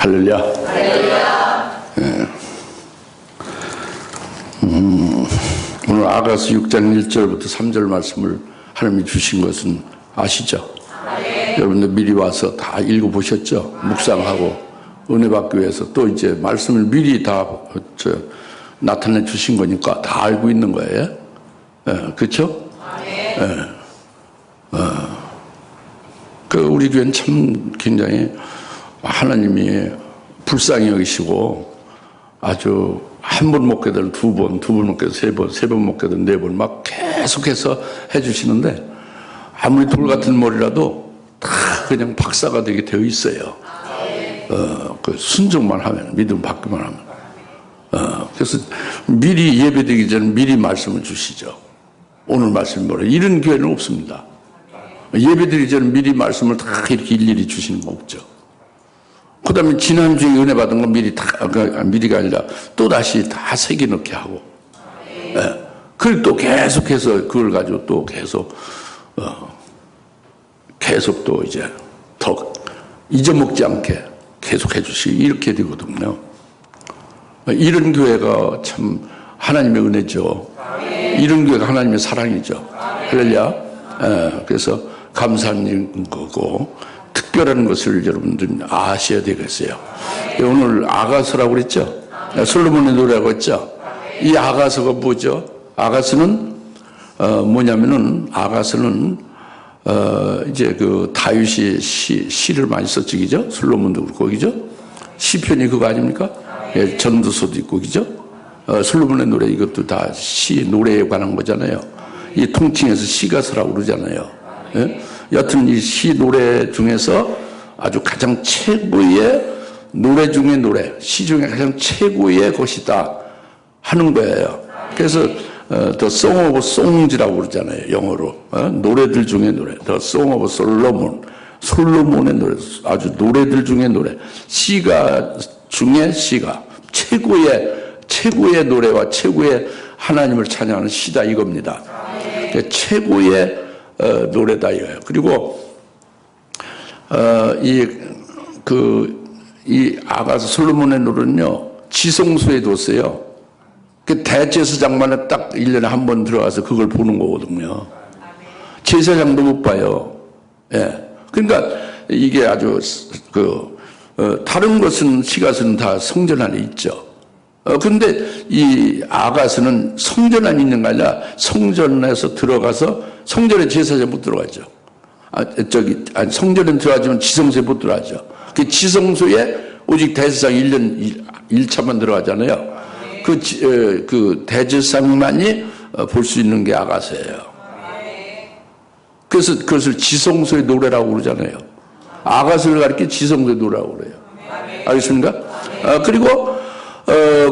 할렐루야. 예. 오늘 아가서 6장 1절부터 3절 말씀을 하나님이 주신 것은 아시죠? 여러분들 미리 와서 다 읽어보셨죠? 묵상하고 은혜 받기 위해서 또 이제 말씀을 미리 다 나타내 주신 거니까 다 알고 있는 거예요. 예, 그렇죠? 우리 교회는 참 굉장히 하나님이 불쌍히 여기시고 아주 한 번 못 깨달은 두 번 못 깨달은 세 번 못 깨달은 네 번 막 계속해서 해주시는데 아무리 돌 같은 머리라도 다 그냥 박사가 되게 되어 있어요. 그 순종만 하면, 믿음 받기만 하면. 그래서 미리 예배드리기 전에 미리 말씀을 주시죠. 오늘 말씀이 뭐래? 이런 교회는 없습니다. 예배드리기 전에 미리 말씀을 다 이렇게 일일이 주시는 거 없죠. 그 다음에 지난주에 은혜 받은 거 미리 미리가 아니라 또 다시 다 새겨 넣게 하고. 예. 그걸 또 계속해서 그걸 가지고 또 계속 또 이제 더 잊어먹지 않게 계속 해주시고 이렇게 되거든요. 이런 교회가 참 하나님의 은혜죠. 이런 교회가 하나님의 사랑이죠. 할렐루야. 예. 그래서 감사한 거고 특별한 것을 여러분들 아셔야 되겠어요. 오늘 아가서라고 그랬죠? 솔로몬의 노래라고 했죠? 이 아가서가 뭐죠? 아가서는 뭐냐면은 아가서는 이제 그 다윗이 시를 많이 썼죠, 그죠? 솔로몬도 그렇고, 그죠? 시편이 그거 아닙니까? 예, 전도서도 있고, 그죠? 솔로몬의 노래 이것도 다 노래에 관한 거잖아요. 이 통칭해서 시가서라고 그러잖아요. 예? 여튼 이 시 노래 중에서 아주 가장 최고의 노래 중의 노래, 시 중에 가장 최고의 것이다 하는 거예요. 그래서 The Song of Songs이라고 그러잖아요, 영어로. 노래들 중에 노래. The Song of Solomon. 솔로몬의 노래. 아주 노래들 중에 노래. 시가 중에 시가. 최고의 노래와 최고의 하나님을 찬양하는 시다 이겁니다. 최고의 노래다 이거예요. 그리고 이 아가서 솔로몬의 노래는요 지성소에 뒀어요. 그 대제사장만에 딱 1년에 한 번 들어가서 그걸 보는 거거든요. 제사장도 못 봐요. 예. 그러니까 이게 아주 다른 것은 시가서는 다 성전 안에 있죠. 근데 이 아가서는 성전 안에 있는 게 아니라 성전에서 들어가서 성전에 제사장 못 들어가죠. 성전에 들어가지만 지성소에 못 들어가죠. 그 지성소에 오직 대제사장 1년 1차만 들어가잖아요. 그 대제사장만이 볼 수 있는 게 아가서예요. 그래서 그것을 지성소의 노래라고 그러잖아요. 아가서를 가리켜 지성소의 노래라고 그래요. 알겠습니까?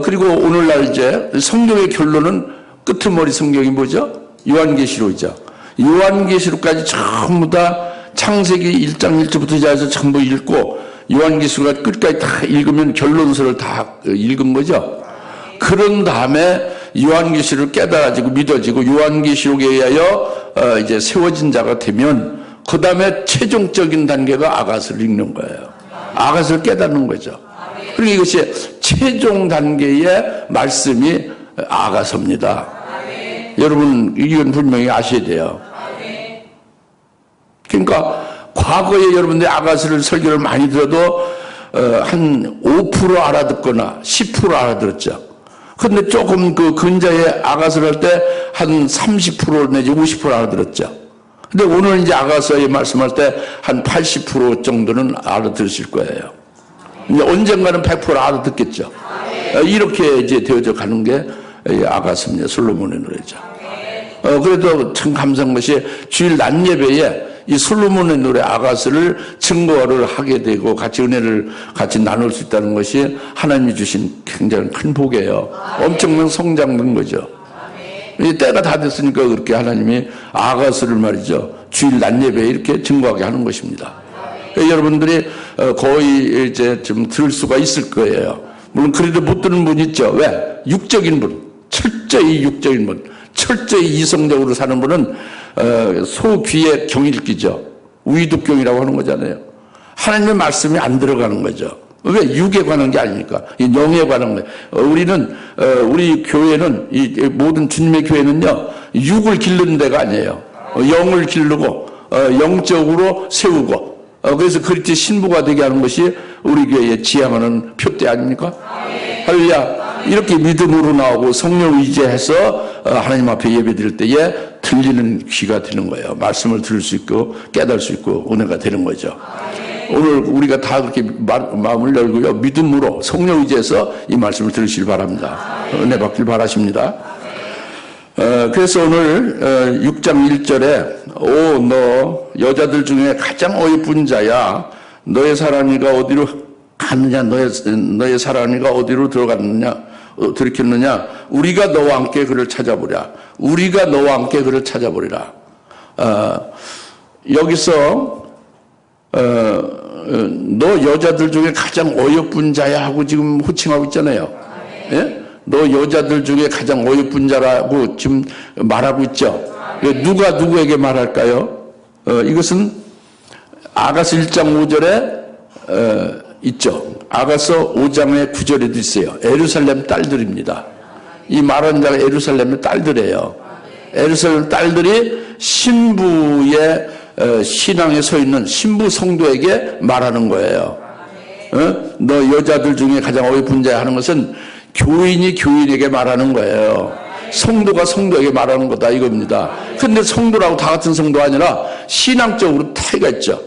그리고 오늘날 이제 성경의 결론은 끄트머리 성경이 뭐죠? 요한계시록이죠. 요한계시록까지 전부 다 창세기 1장 1절부터 시작해서 전부 읽고 요한계시록 끝까지 다 읽으면 결론서를 다 읽은 거죠. 그런 다음에 요한계시록을 깨달아지고 믿어지고 요한계시록에 의하여 이제 세워진 자가 되면 그 다음에 최종적인 단계가 아가서를 읽는 거예요. 아가서를 깨닫는 거죠. 그리고 이것이 최종 단계의 말씀이 아가서입니다. 여러분 이건 분명히 아셔야 돼요. 그러니까 과거에 여러분들이 아가서를 설교를 많이 들어도 한 5% 알아듣거나 10% 알아들었죠. 근데 조금 그 근자에 아가서를 할 때 한 30% 내지 50% 알아들었죠. 근데 오늘 이제 아가서에 말씀할 때 한 80% 정도는 알아들으실 거예요. 이제 언젠가는 100% 알아듣겠죠. 이렇게 이제 되어져 가는 게 아가서입니다. 솔로몬의 노래죠. 그래도 참 감사한 것이 주일 낮 예배에 이 솔로몬의 노래 아가서를 증거를 하게 되고 같이 은혜를 같이 나눌 수 있다는 것이 하나님이 주신 굉장히 큰 복이에요. 엄청난 성장된 거죠. 때가 다 됐으니까 그렇게 하나님이 아가서를 말이죠. 주일 낮 예배에 이렇게 증거하게 하는 것입니다. 여러분들이 거의 이제 좀 들을 수가 있을 거예요. 물론 그래도 못 듣는 분 있죠. 왜? 육적인 분, 철저히 육적인 분, 철저히 이성적으로 사는 분은 소귀에 경일기죠. 우이독경이라고 하는 거잖아요. 하나님의 말씀이 안 들어가는 거죠. 왜? 육에 관한 게 아니니까. 이 영에 관한 거예요. 우리 교회는, 이 모든 주님의 교회는요, 육을 기르는 데가 아니에요. 영을 기르고, 영적으로 세우고, 그래서 그리스도의 신부가 되게 하는 것이 우리 교회에 지향하는 표대 아닙니까? 할렐루야. 이렇게 믿음으로 나오고 성령 의지해서 하나님 앞에 예배 드릴 때에 들리는 귀가 되는 거예요. 말씀을 들을 수 있고 깨달을 수 있고 은혜가 되는 거죠. 오늘 우리가 다 그렇게 마음을 열고요, 믿음으로 성령 의지해서 이 말씀을 들으시길 바랍니다. 은혜 받길 바라십니다. 그래서 오늘 6장 1절에 오 너 여자들 중에 가장 어이쁜 자야, 너의 사랑이가 어디로 갔느냐, 너의 사랑이가 어디로 들어갔느냐, 우리가 너와 함께 그를 찾아보랴. 우리가 너와 함께 그를 찾아보리라. 여기서 너 여자들 중에 가장 어여쁜 자야 하고 지금 호칭하고 있잖아요. 예? 너 여자들 중에 가장 어여쁜 자라고 지금 말하고 있죠. 누가 누구에게 말할까요? 이것은 아가서 1장 5절에 있죠. 아가서 5장의 9절에도 있어요. 예루살렘 딸들입니다. 이 말하는 자가 예루살렘의 딸들이에요. 예루살렘 딸들이 신부의 신앙에 서 있는 신부 성도에게 말하는 거예요. 너 여자들 중에 가장 어여쁜 자야 하는 것은 교인이 교인에게 말하는 거예요. 성도가 성도에게 말하는 거다 이겁니다. 근데 성도라고 다 같은 성도가 아니라 신앙적으로 차이가 있죠.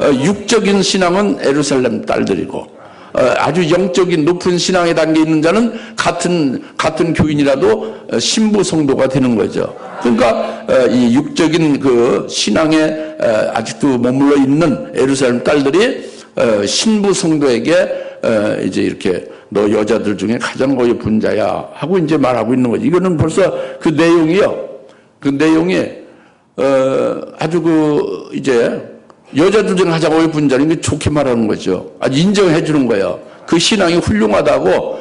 육적인 신앙은 예루살렘 딸들이고, 아주 영적인 높은 신앙에 담겨 있는 자는 같은 교인이라도 신부 성도가 되는 거죠. 그러니까 이 육적인 그 신앙에 아직도 머물러 있는 예루살렘 딸들이 신부 성도에게 이제 이렇게 너 여자들 중에 가장 어여쁜 자야 하고 이제 말하고 있는 거지. 이거는 벌써 그 내용이요. 그 내용이 아주 이제 여자들 중에 가장 어여쁜 자는 게 좋게 말하는 거죠. 아주 인정해 주는 거예요. 그 신앙이 훌륭하다고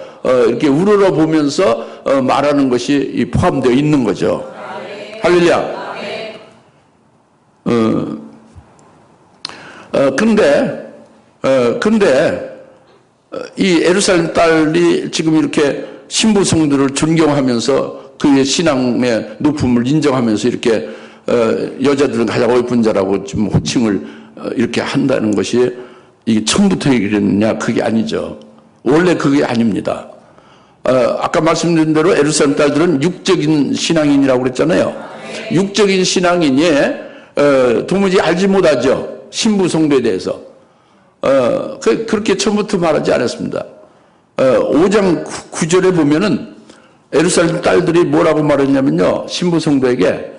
이렇게 우러러 보면서 말하는 것이 포함되어 있는 거죠. 할렐루야. 근데 이 예루살렘 딸이 지금 이렇게 신부 성도를 존경하면서 그의 신앙의 높음을 인정하면서 이렇게 여자들은 가장 어여쁜 자라고 지금 호칭을 이렇게 한다는 것이 이게 처음부터 그랬느냐? 그게 아니죠. 원래 그게 아닙니다. 아까 말씀드린 대로 예루살렘 딸들은 육적인 신앙인이라고 그랬잖아요. 육적인 신앙인이 도무지 알지 못하죠. 신부 성도에 대해서. 그렇게 처음부터 말하지 않았습니다. 5장 9절에 보면은 예루살렘 딸들이 뭐라고 말했냐면요. 신부 성도에게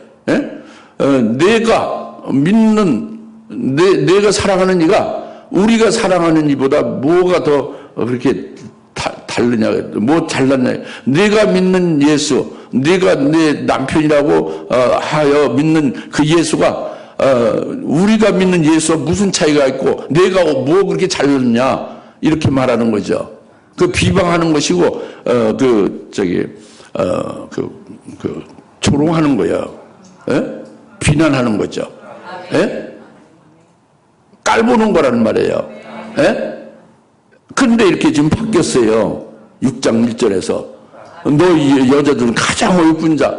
내가 믿는 내가 사랑하는 이가 우리가 사랑하는 이보다 뭐가 더 그렇게 다르냐, 뭐 잘났냐. 내가 믿는 예수, 내가 내 남편이라고 하여 믿는 그 예수가 우리가 믿는 예수와 무슨 차이가 있고 내가 뭐 그렇게 잘났냐 이렇게 말하는 거죠. 그 비방하는 것이고 조롱하는 거예요. 비난하는 거죠. 깔보는 거라는 말이에요. 그런데 이렇게 지금 바뀌었어요. 6장 1절에서 너 여자들은 가장 어여쁜 자,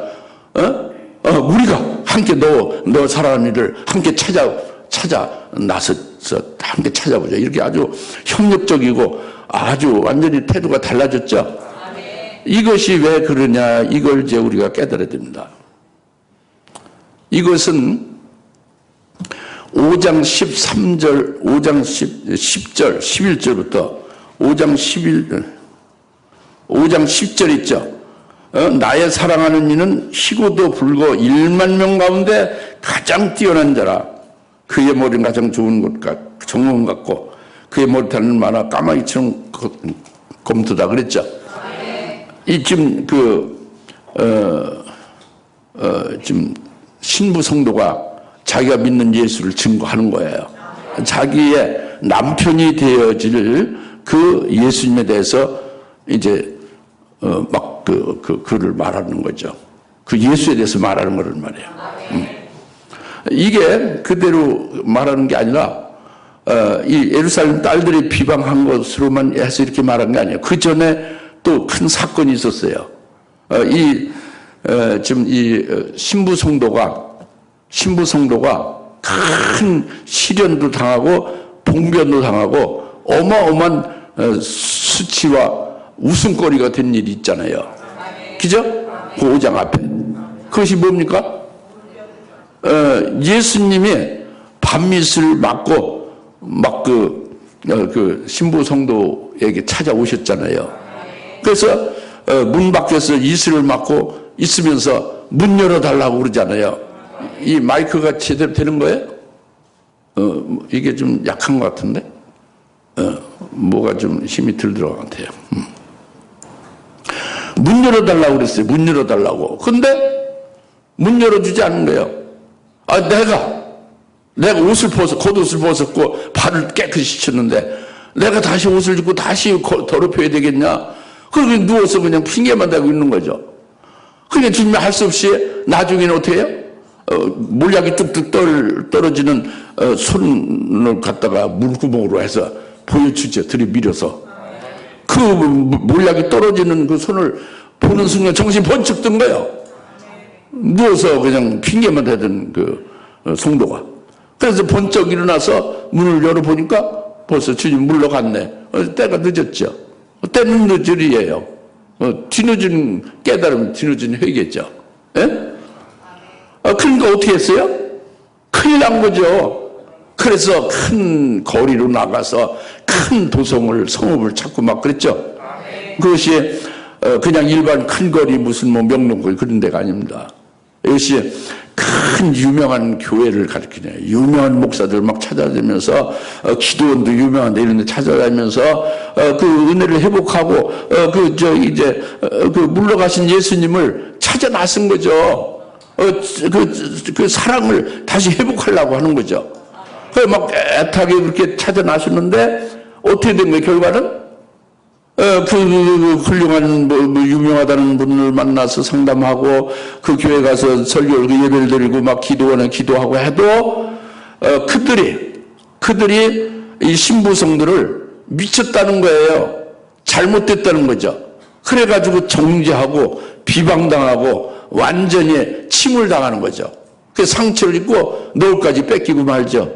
우리가 함께 너 사랑하는 이를 함께 찾아 나서서 함께 찾아보자. 이렇게 아주 협력적이고 아주 완전히 태도가 달라졌죠. 이것이 왜 그러냐, 이걸 이제 우리가 깨달아야 됩니다. 이것은 5장 13절, 5장 10절, 11절부터 5장 10절 있죠. 나의 사랑하는 이는 희고도 붉고 1만 명 가운데 가장 뛰어난 자라. 그의 머리는 가장 좋은 정원 같고 그의 머리털은 많아 까마귀처럼 검도다 그랬죠. 이 지금 지금 신부 성도가 자기가 믿는 예수를 증거하는 거예요. 자기의 남편이 되어질 그 예수님에 대해서 이제 그를 말하는 거죠. 그 예수에 대해서 말하는 거란 말이에요. 이게 그대로 말하는 게 아니라 이 예루살렘 딸들이 비방한 것으로만 해서 이렇게 말한 게 아니에요. 그 전에 또 큰 사건이 있었어요. 지금 이 신부 성도가 큰 시련도 당하고 봉변도 당하고 어마어마한 수치와 웃음거리가 된 일이 있잖아요. 그죠? 그 5장 앞에. 그것이 뭡니까? 예수님이 밤밑을 맞고 막 그 신부 성도에게 찾아오셨잖아요. 그래서 문 밖에서 이슬을 맞고 있으면서 문 열어달라고 그러잖아요. 이 마이크가 제대로 되는 거예요? 이게 좀 약한 것 같은데? 뭐가 좀 힘이 덜 들어간 것 같아요. 문 열어달라고 그랬어요. 문 열어달라고. 근데 문 열어주지 않은 거예요. 내가 옷을 겉옷을 벗었고 발을 깨끗이 씻었는데 내가 다시 옷을 입고 다시 더럽혀야 되겠냐? 그러고 누워서 그냥 핑계만 대고 있는 거죠. 그러니까 주님이 할 수 없이 나중에는 어떻게 해요? 몰약이 뚝뚝 떨어지는 손을 갖다가 물구멍으로 해서 보여주죠. 들이밀어서. 그 몰약이 떨어지는 그 손을 보는 순간 정신이 번쩍 든 거예요. 누워서 그냥 핑계만 대던 그 성도가. 그래서 번쩍 일어나서 문을 열어보니까 벌써 주님 물러갔네. 때가 늦었죠. 때는 늦으리예요. 뒤늦은 깨달음, 뒤늦은 회개죠. 예? 그러니까 어떻게 했어요? 큰일 난 거죠. 그래서 큰 거리로 나가서 큰 도성을, 성읍을 찾고 막 그랬죠. 그것이 그냥 일반 큰 거리 무슨 뭐 명동거리 그런 데가 아닙니다. 이것이 큰 유명한 교회를 가리키네요. 유명한 목사들 막 찾아다니면서 기도원도 유명한 데 이런 데 찾아다니면서 그 은혜를 회복하고 그 물러가신 예수님을 찾아 나선 거죠. 그 사랑을 다시 회복하려고 하는 거죠. 그래 막 애타게 그렇게 찾아 나섰는데 어떻게 된 거예요? 결과는 그 훌륭한 유명하다는 분을 만나서 상담하고 그 교회 가서 설교 예배를 드리고 막 기도원에 기도하고 해도 그들이 이 신부성들을 미쳤다는 거예요. 잘못됐다는 거죠. 그래가지고 정죄하고 비방당하고 완전히 침울당하는 거죠. 그 상처를 입고 노을까지 뺏기고 말죠.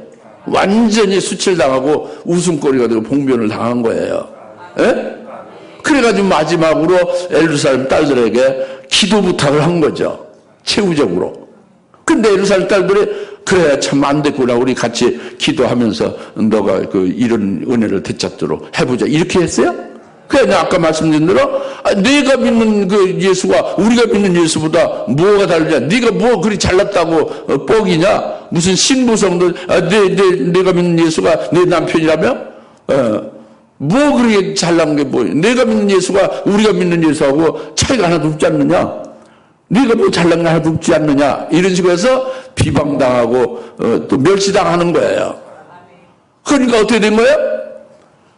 완전히 수치를당하고 웃음거리가 되고 봉변을 당한 거예요. 예? 그래가지고 마지막으로 예루살렘 딸들에게 기도 부탁을 한 거죠. 최후적으로. 근데 예루살렘 딸들이 그래 참 안 됐구나. 우리 같이 기도하면서 너가 이런 은혜를 되찾도록 해보자. 이렇게 했어요? 그래 아까 말씀드린 대로 네가 믿는 그 예수가 우리가 믿는 예수보다 뭐가 다르냐? 네가 뭐 그리 잘났다고 뻑이냐? 무슨 신부성도 내가 믿는 예수가 내 남편이라며? 뭐 그렇게 잘난 게 뭐예요? 내가 믿는 예수가 우리가 믿는 예수하고 차이가 하나도 없지 않느냐? 네가 뭐 잘난 게 하나도 없지 않느냐? 이런 식으로 해서 비방당하고 또 멸시당하는 거예요. 그러니까 어떻게 된 거예요?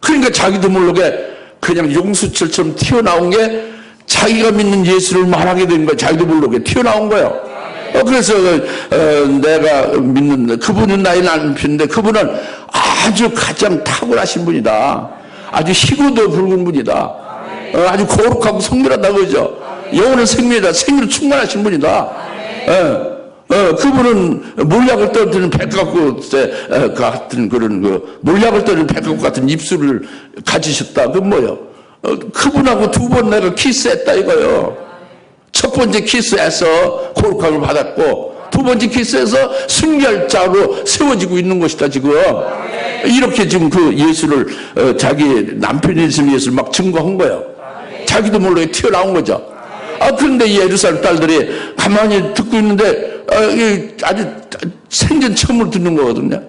그러니까 자기도 모르게 그냥 용수철처럼 튀어나온 게 자기가 믿는 예수를 말하게 된 거예요. 자기도 모르게 튀어나온 거예요. 그래서 내가 믿는 그분은 나의 남편인데 그분은 아주 가장 탁월하신 분이다. 아주 희고도 붉은 분이다. 아주 거룩하고 성밀하다 그러죠. 영혼은 생명이다. 생명으로 충만하신 분이다. 그분은 몰약을 떨어뜨리는 백합꽃 같은 그런 몰약을 떨어뜨리는 백합꽃 같은 입술을 가지셨다. 그 뭐요? 그분하고 두 번 내가 키스했다 이거요. 첫 번째 키스해서 거룩함을 받았고 두 번째 키스해서 순결자로 세워지고 있는 것이다 지금. 이렇게 지금 그 예수를 자기 남편이 있는 예수를 막 증거한 거예요. 자기도 모르게 튀어나온 거죠. 그런데 예루살렘 딸들이 가만히 듣고 있는데 아주 생전 처음으로 듣는 거거든요.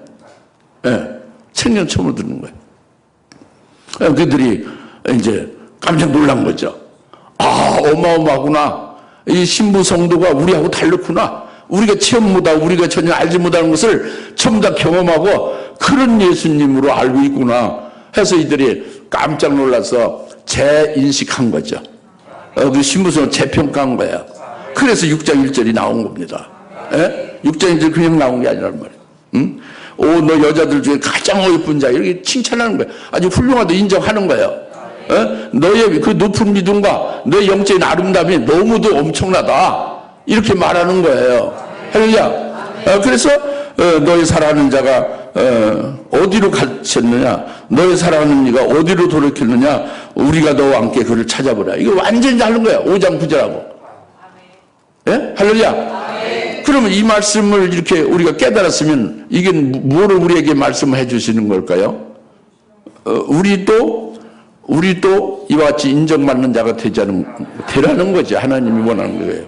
생전 처음으로 듣는 거예요. 그들이 이제 깜짝 놀란 거죠. 어마어마하구나. 이 신부 성도가 우리하고 다르구나. 우리가 체험 못하고 우리가 전혀 알지 못하는 것을 전부 다 경험하고 그런 예수님으로 알고 있구나 해서 이들이 깜짝 놀라서 재인식한 거죠. 그 신부성을 재평가한 거예요. 그래서 6장 1절이 나온 겁니다. 6장 1절 그냥 나온 게 아니란 말이에요. 너 여자들 중에 가장 예쁜 자. 이렇게 칭찬하는 거예요. 아주 훌륭하다 인정하는 거예요. 너의 그 높은 믿음과 너의 영적인 아름다움이 너무도 엄청나다. 이렇게 말하는 거예요. 할렐루야. 그래서 너의 사랑하는 자가 어디로 갇혔느냐, 너의 사랑하는 이가 어디로 돌이켰느냐, 우리가 너와 함께 그를 찾아보라. 이거 완전히 다른 거야. 5장 9절하고. 예? 할렐루야. 그러면 이 말씀을 이렇게 우리가 깨달았으면 이게 뭐를 우리에게 말씀해 주시는 걸까요? 우리도 이와 같이 인정받는 자가 되라는 거지. 하나님이 원하는 거예요.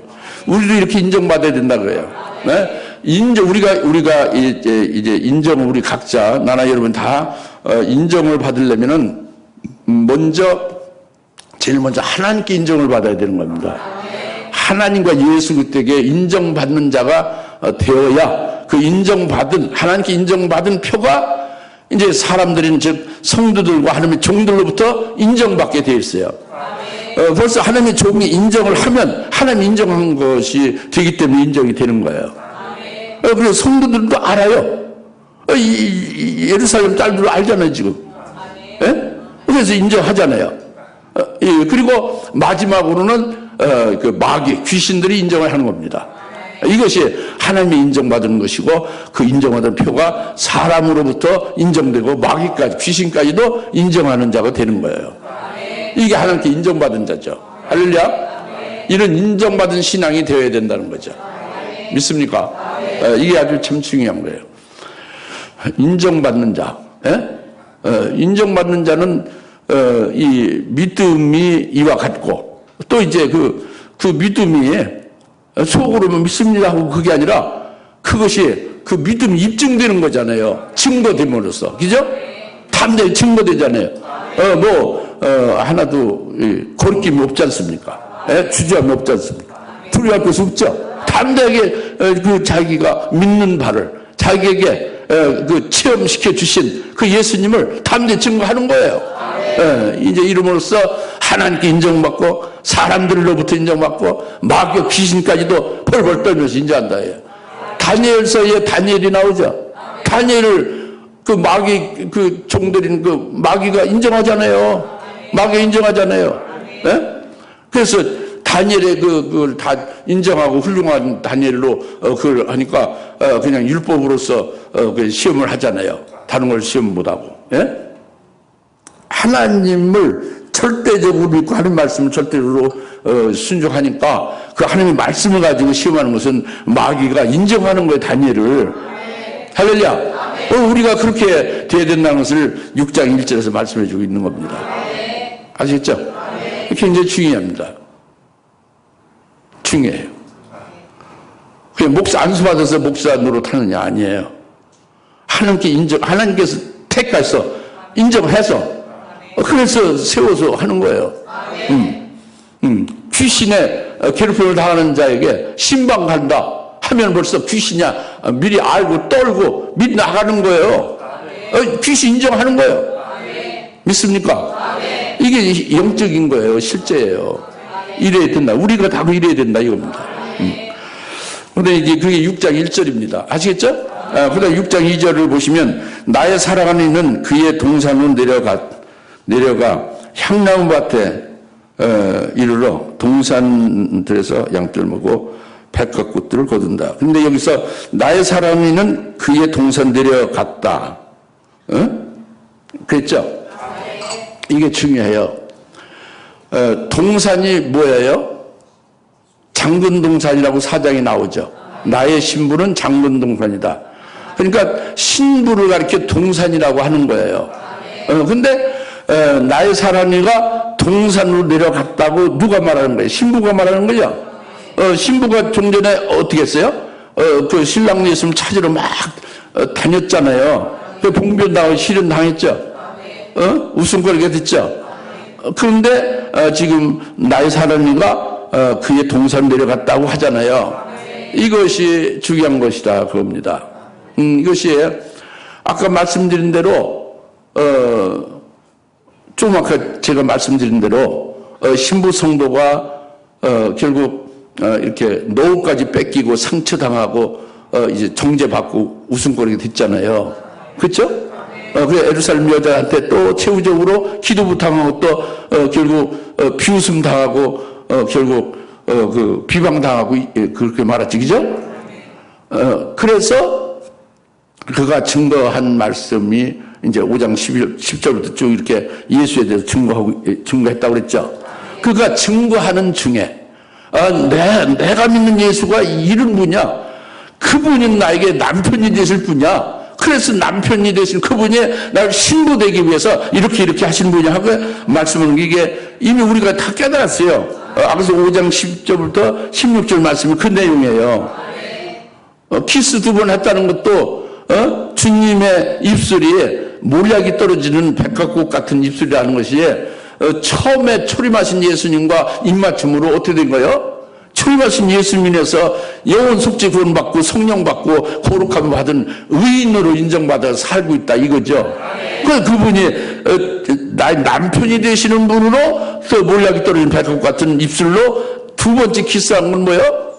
우리도 이렇게 인정받아야 된다 그래요. 네? 우리가 이제 인정, 우리 각자, 나나 여러분 다 인정을 받으려면은 제일 먼저 하나님께 인정을 받아야 되는 겁니다. 하나님과 예수 그리스도에게 인정받는 자가 되어야 그 하나님께 인정받은 표가 이제 사람들인 즉 성도들과 하나님의 종들로부터 인정받게 되어 있어요. 벌써 하나님의 종이 인정을 하면 하나님 인정한 것이 되기 때문에 인정이 되는 거예요. 그래서 성도들도 알아요. 예루살렘 딸들 알잖아요 지금. 예? 그래서 인정하잖아요. 그리고 마지막으로는 그 마귀 귀신들이 인정을 하는 겁니다. 이것이 하나님이 인정받은 것이고 그 인정받은 표가 사람으로부터 인정되고 마귀까지 귀신까지도 인정하는 자가 되는 거예요. 이게 하나님께 인정받은 자죠. 할렐루야. 이런 인정받은 신앙이 되어야 된다는 거죠. 믿습니까? 이게 아주 참 중요한 거예요. 인정받는 자. 인정받는 자는 이 믿음이 이와 같고 또 이제 그 믿음이 속으로는 믿습니다 하고 그게 아니라 그것이 그 믿음이 입증되는 거잖아요. 증거됨으로써. 그죠? 담대히 증거되잖아요. 하나도 거리낌이 없지 않습니까? 주저함이 없지 않습니까? 두려워할 것이 없죠. 담대하게 자기가 믿는 바를 자기에게 체험시켜 주신 그 예수님을 담대히 증거하는 거예요. 이제 이름으로써 하나님께 인정받고 사람들로부터 인정받고 마귀와 귀신까지도 벌벌 떨면서 인정한다. 다니엘서에 다니엘이 나오죠. 다니엘을 그 마귀 종들인 마귀가 인정하잖아요. 마귀가 인정하잖아요. 그래서 다니엘의 그걸 다 인정하고 훌륭한 다니엘로 그걸 하니까 그냥 율법으로서 시험을 하잖아요. 다른 걸 시험 못하고. 하나님을 절대적으로 믿고 하나님 말씀을 절대로 순종하니까 그 하나님의 말씀을 가지고 시험하는 것은 마귀가 인정하는 거예요. 다니엘을. 할렐루야. 우리가 그렇게 돼야 된다는 것을 6장 1절에서 말씀해 주고 있는 겁니다. 아시겠죠? 굉장히 중요합니다. 중요해요. 그냥 목사 안수 받아서 목사 노릇하느냐 아니에요. 하나님께서 택해서 인정해서 그래서 세워서 하는 거예요. 귀신의 괴롭힘을 당하는 자에게 신방한다 하면 벌써 귀신이야 미리 알고 떨고 미리 나가는 거예요. 귀신 인정하는 거예요. 믿습니까? 이게 영적인 거예요. 실제예요. 이래야 된다. 우리가 다 이래야 된다 이겁니다. 근데 이제 그게 6장 1절입니다. 아시겠죠? 그다음 6장 2절을 보시면 나의 사랑하는 이는 그의 동산으로 내려가 향나무 밭에 이르러 동산들에서 양떼를 먹고 백합꽃들을 거둔다. 근데 여기서 나의 사랑하는 이는 그의 동산 내려갔다. 그랬죠? 이게 중요해요. 동산이 뭐예요? 장근동산이라고 사장이 나오죠. 나의 신부는 장근동산이다. 그러니까 신부를 가리켜 동산이라고 하는 거예요. 근데 나의 사랑이가 동산으로 내려갔다고 누가 말하는 거예요? 신부가 말하는 거죠. 신부가 좀 전에 어떻게 했어요? 그 신랑 예수님 찾으러 막 다녔잖아요. 그 봉변당하고 실현당했죠. 웃음거리가 됐죠. 그런데 지금 나의 사랑이가 그의 동산 내려갔다고 하잖아요. 이것이 중요한 것이다 그겁니다. 이것이 아까 말씀드린 대로 좀 아까 제가 말씀드린 대로 신부 성도가 결국 이렇게 노후까지 뺏기고 상처당하고 이제 정죄받고 웃음거리가 됐잖아요. 그렇죠? 그 예루살렘 여자한테 또 최후적으로 기도부 당하고 또 결국 비웃음 당하고 결국 그 비방 당하고 그렇게 말았지, 그죠? 그래서 그가 증거한 말씀이 이제 5장 10절부터 쭉 이렇게 예수에 대해서 증거했다고 그랬죠. 그가 증거하는 중에 내가 믿는 예수가 이런 분이야. 그분이 나에게 남편이 되실 분이야. 그래서 남편이 되신 그분이 나를 신부되기 위해서 이렇게 하신 분이야 하고 말씀하는 게 이게 이미 우리가 다 깨달았어요. 그래서 5장 10절부터 16절 말씀이 그 내용이에요. 키스 2번 했다는 것도 주님의 입술이 몰약이 떨어지는 백합꽃 같은 입술이라는 것이 처음에 초림하신 예수님과 입맞춤으로 어떻게 된 거예요? 초림하신 예수님에서 영혼 속죄 구원받고 성령 받고 거룩함 받은 의인으로 인정받아 살고 있다 이거죠. 그분이 나의 남편이 되시는 분으로 또 몰약이 떨어진 백합 같은 입술로 두 번째 키스한 건 뭐예요?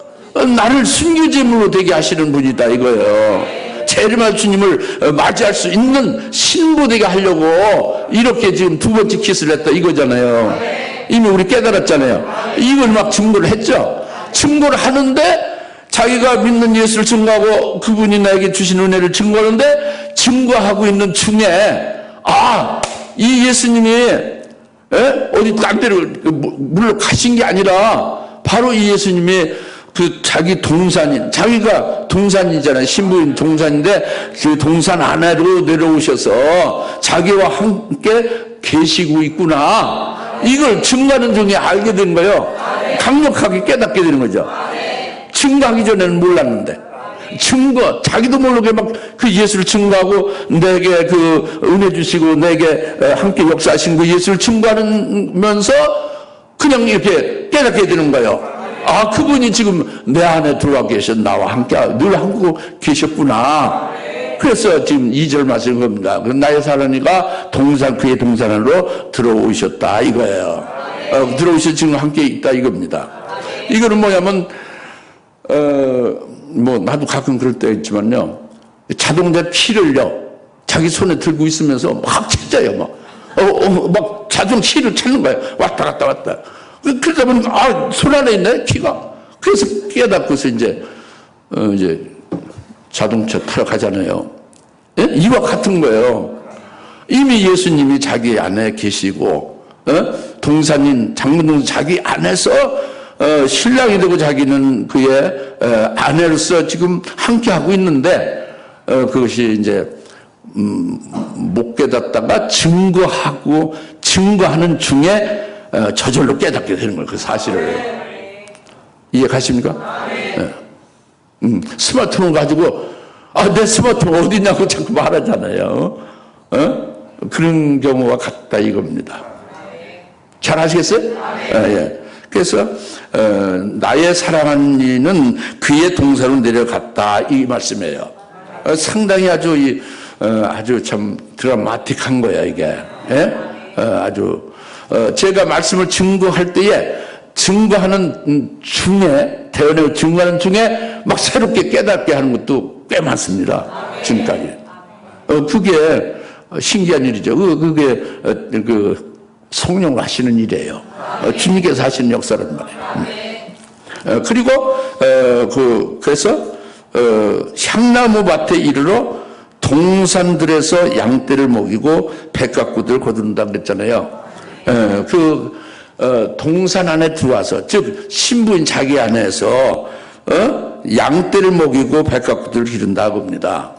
나를 순교제물로 되게 하시는 분이다 이거예요. 재림할 주님을 맞이할 수 있는 신부되게 하려고 이렇게 지금 두 번째 키스를 했다 이거잖아요. 이미 우리 깨달았잖아요. 이걸 막 증거를 했죠. 증거를 하는데 자기가 믿는 예수를 증거하고 그분이 나에게 주신 은혜를 증거하는데 증거하고 있는 중에 이 예수님이 어디 딴 데로 물로 가신 게 아니라 바로 이 예수님이 그 자기 동산인, 자기가 동산이잖아요. 신부인 동산인데 그 동산 아내로 내려오셔서 자기와 함께 계시고 있구나. 이걸 증거하는 중에 알게 된 거예요. 강력하게 깨닫게 되는 거죠. 증거하기 전에는 몰랐는데. 자기도 모르게 막 그 예수를 증거하고 내게 그 은혜 주시고 내게 함께 역사하신 그 예수를 증거하면서 그냥 이렇게 깨닫게 되는 거예요. 그분이 지금 내 안에 들어와 계셔. 나와 함께 늘 하고 계셨구나. 그래서 지금 2절 말씀인 겁니다. 나의 사랑이가 그의 동산 안으로 들어오셨다 이거예요. 들어오셔서 지금 함께 있다 이겁니다. 이거는 뭐냐면 나도 가끔 그럴 때가 있지만요. 자동차 키를요 자기 손에 들고 있으면서 막 찾아요. 막 자동 키를 찾는 거예요. 왔다 갔다 왔다. 그러다 보니까 손 안에 있네 키가. 그래서 깨닫고서 이제 자동차 타러 가잖아요. 예? 이와 같은 거예요. 이미 예수님이 자기 안에 계시고 동산인 장문동산 자기 안에서 신랑이 되고 자기는 그의 아내로서 지금 함께 하고 있는데 그것이 이제 못 깨닫다가 증거하는 중에 저절로 깨닫게 되는 거예요. 그 사실을. 이해 가십니까? 스마트폰 가지고 내 스마트폰 어디냐고 자꾸 말하잖아요. 그런 경우가 같다 이겁니다. 잘 아시겠어요? 예. 그래서 나의 사랑하는 이는 그의 동산으로 내려갔다 이 말씀이에요. 상당히 아주 참 드라마틱한 거야 이게. 예? 아주 제가 말씀을 증거할 때에 증거하는 중에 대언을 증거하는 중에 막 새롭게 깨닫게 하는 것도 꽤 많습니다. 지금까지. 그게 신기한 일이죠. 그게 성령을 하시는 일이에요. 주님께서 하시는 역사란 말이에요. 그리고 그래서 향나무 밭에 이르러 동산들에서 양떼를 먹이고 백합꽃을 거둔다 그랬잖아요. 동산 안에 들어와서 즉 신부인 자기 안에서 양떼를 먹이고 백합꽃을 기른다 겁니다.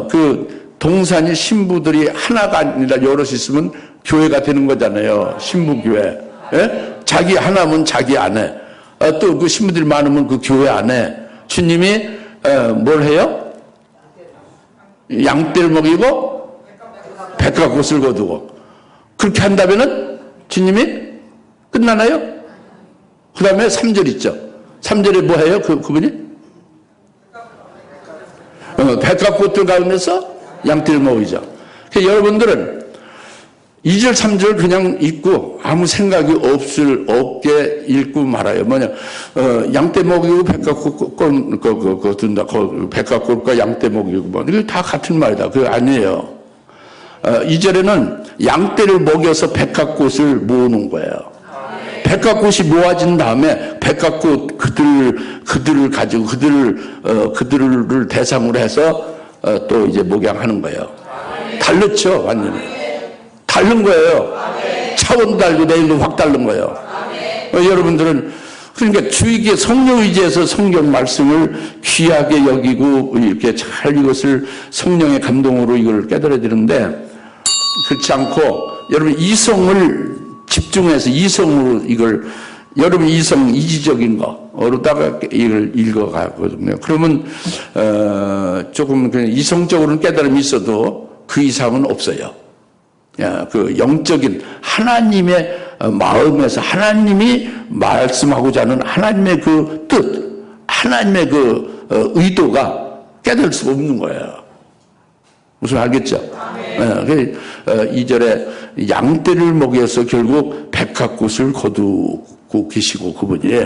그 동산이 신부들이 하나가 아니라 여럿이 있으면 교회가 되는 거잖아요. 신부교회. 예? 자기 하나면 자기 아내. 또 그 신부들이 많으면 그 교회 안에 주님이 뭘 해요? 양떼를 먹이고 백합꽃을 거두고 그렇게 한다면은 주님이 끝나나요? 그 다음에 3절 있죠. 3절에 뭐 해요? 그분이? 백합꽃들 가운데서 양떼를 먹이죠. 그래서 여러분들은 2절, 3절 그냥 읽고 아무 생각이 없게 읽고 말아요. 뭐냐, 양떼 먹이고 백합꽃 둔다. 백합꽃과 양떼 먹이고 뭐, 이게 다 같은 말이다. 그거 아니에요. 2절에는 양떼를 먹여서 백합꽃을 모으는 거예요. 백합꽃이 모아진 다음에 백합꽃 그들을 가지고 그들을 대상으로 해서 또 이제 목양하는 거예요. 달랐죠, 완전히. 다른 거예요. 차원도 달고 내일도 확 다른 거예요. 여러분들은 그러니까 주의기에 성령 의지에서 성경 말씀을 귀하게 여기고 이렇게 잘 이것을 성령의 감동으로 이걸 깨달아야 되는데 그렇지 않고 여러분 이성을 집중해서 이성으로 이걸 여러분 이성 이지적인 거로다가 이걸 읽어가거든요. 그러면 조금 그냥 이성적으로는 깨달음이 있어도 그 이상은 없어요. 그 영적인 하나님의 마음에서 하나님이 말씀하고자 하는 하나님의 그 뜻, 하나님의 그 의도가 깨달을 수가 없는 거예요. 무슨 알겠죠? 2절에 양떼를 먹여서 결국 백합꽃을 거두고 계시고 그분이